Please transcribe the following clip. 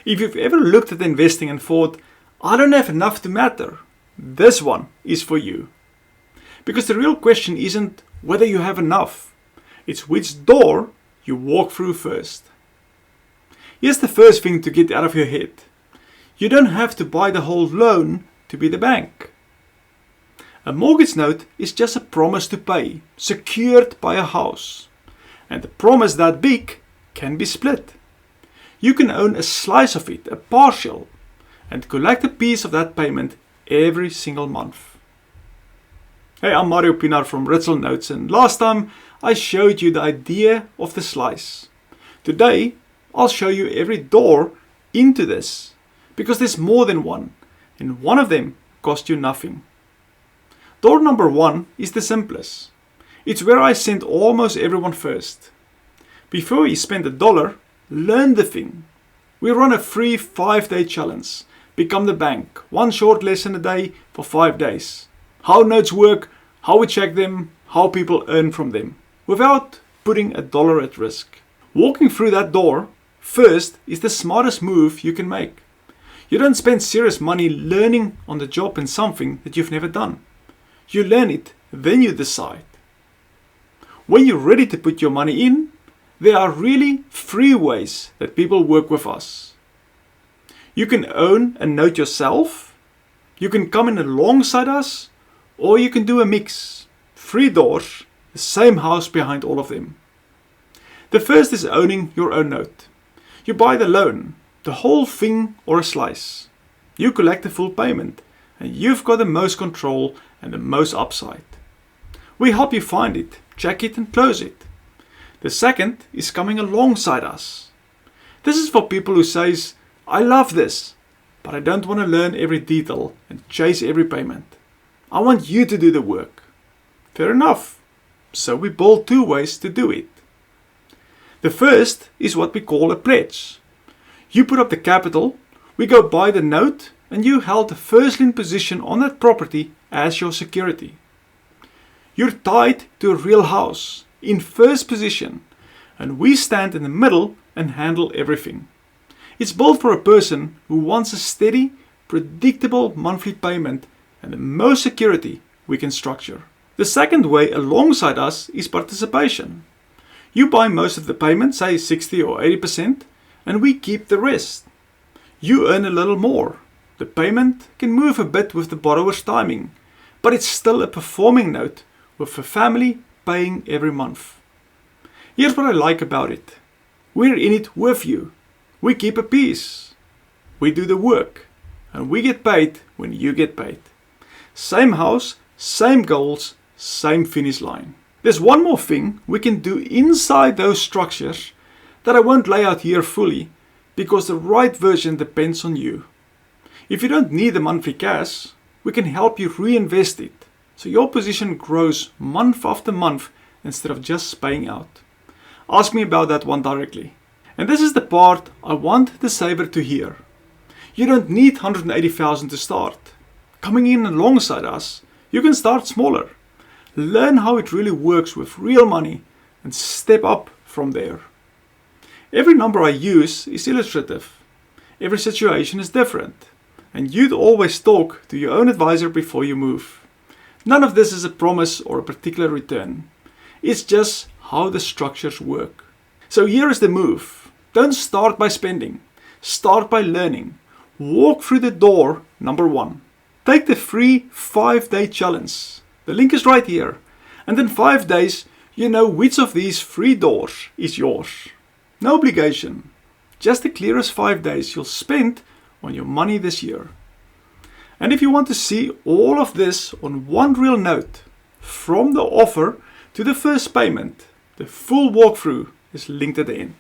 If you've ever looked at investing and thought, I don't have enough to matter, this one is for you. Because the real question isn't whether you have enough, it's which door you walk through first. Here's the first thing to get out of your head. You don't have to buy the whole loan to be the bank. A mortgage note is just a promise to pay, secured by a house. And a promise that big can be split. You can own a slice of it, a partial, and collect a piece of that payment every single month. Hey, I'm Mario Pinar from Ritsel Notes, and last time I showed you the idea of the slice. Today, I'll show you every door into this, because there's more than one, and one of them costs you nothing. Door number 1 is the simplest. It's where I send almost everyone first. Before you spend $1, learn the thing. We run a free 5-day challenge. Become the bank. One short lesson a day for 5 days. How notes work, how we check them, how people earn from them, without putting $1 at risk. Walking through that door first is the smartest move you can make. You don't spend serious money learning on the job in something that you've never done. You learn it, then you decide. When you're ready to put your money in, there are really 3 ways that people work with us. You can own a note yourself, you can come in alongside us, or you can do a mix. 3 doors, the same house behind all of them. The first is owning your own note. You buy the loan, the whole thing or a slice. You collect the full payment, and you've got the most control and the most upside. We help you find it, check it and close it. The second is coming alongside us. This is for people who says, I love this, but I don't want to learn every detail and chase every payment. I want you to do the work. Fair enough. So we build 2 ways to do it. The first is what we call a pledge. You put up the capital, we go buy the note, and you held the first-lien position on that property as your security. You're tied to a real house, in first position, and we stand in the middle and handle everything. It's built for a person who wants a steady, predictable monthly payment and the most security we can structure. The second way alongside us is participation. You buy most of the payment, say 60 or 80%, and we keep the rest. You earn a little more. The payment can move a bit with the borrower's timing, but it's still a performing note with the family paying every month. Here's what I like about it. We're in it with you. We keep a piece. We do the work. And we get paid when you get paid. Same house, same goals, same finish line. There's one more thing we can do inside those structures that I won't lay out here fully, because the right version depends on you. If you don't need the monthly cash, we can help you reinvest it, so your position grows month after month instead of just paying out. Ask me about that one directly. And this is the part I want the saver to hear. You don't need 180,000 to start. Coming in alongside us, you can start smaller. Learn how it really works with real money and step up from there. Every number I use is illustrative. Every situation is different. And you'd always talk to your own advisor before you move. None of this is a promise or a particular return. It's just how the structures work. So here is the move. Don't start by spending. Start by learning. Walk through the door number 1. Take the free 5-day challenge. The link is right here. And in 5 days, you know which of these 3 doors is yours. No obligation. Just the clearest 5 days you'll spend on your money this year. And if you want to see all of this on one real note, from the offer to the first payment, the full walkthrough is linked at the end.